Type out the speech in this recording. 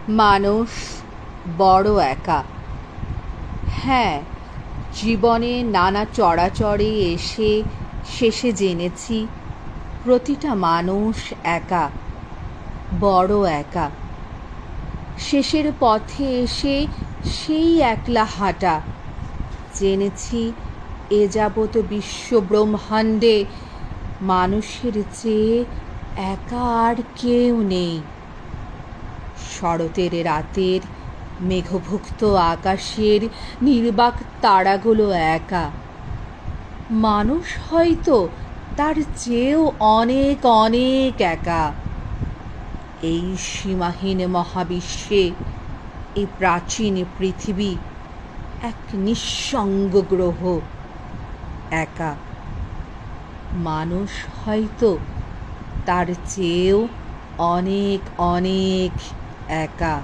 মানুষ বড় একা। হ্যাঁ, জীবনে নানা চড়াচড়ে এসে শেষে জেনেছি প্রতিটা মানুষ একা, বড় একা। শেষের পথে এসে সেই একলা হাঁটা, জেনেছি এ যাবৎ বিশ্বব্রহ্মাণ্ডে মানুষের চেয়ে একা আর কেউ নেই। শরতের রাতের মেঘভুক্ত আকাশের নির্বাক তারাগুলো একা। মানুষ হয়তো তার চেয়েও অনেক অনেক একা। এই সীমাহীন মহাবিশ্বে, এই প্রাচীন পৃথিবী এক নিঃসঙ্গ গ্রহ, একা। মানুষ হয়তো তার চেয়েও অনেক অনেক একা।